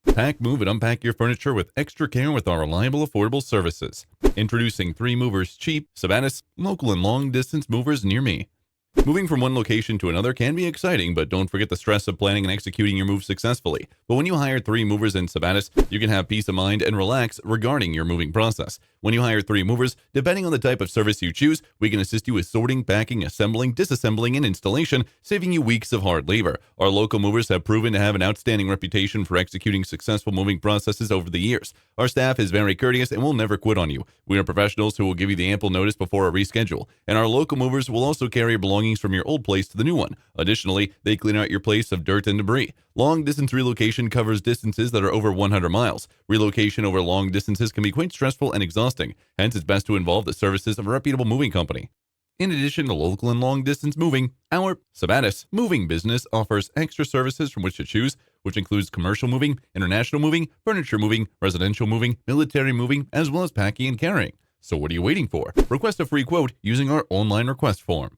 Pack, move, and unpack your furniture with extra care with our reliable, affordable services. Introducing 3 Movers Cheap, Sabattus, local and long-distance movers near me. Moving from one location to another can be exciting, but don't forget the stress of planning and executing your move successfully. But when you hire 3 movers in Sabattus, you can have peace of mind and relax regarding your moving process. When you hire 3 movers, depending on the type of service you choose, we can assist you with sorting, packing, assembling, disassembling, and installation, saving you weeks of hard labor. Our local movers have proven to have an outstanding reputation for executing successful moving processes over the years. Our staff is very courteous and will never quit on you. We are professionals who will give you the ample notice before a reschedule, and our local movers will also carry your belongings from your old place to the new one. Additionally, they clean out your place of dirt and debris. Long-distance relocation covers distances that are over 100 miles. Relocation over long distances can be quite stressful and exhausting. Hence, it's best to involve the services of a reputable moving company. In addition to local and long-distance moving, our Sabattus moving business offers extra services from which to choose, which includes commercial moving, international moving, furniture moving, residential moving, military moving, as well as packing and carrying. So what are you waiting for? Request a free quote using our online request form.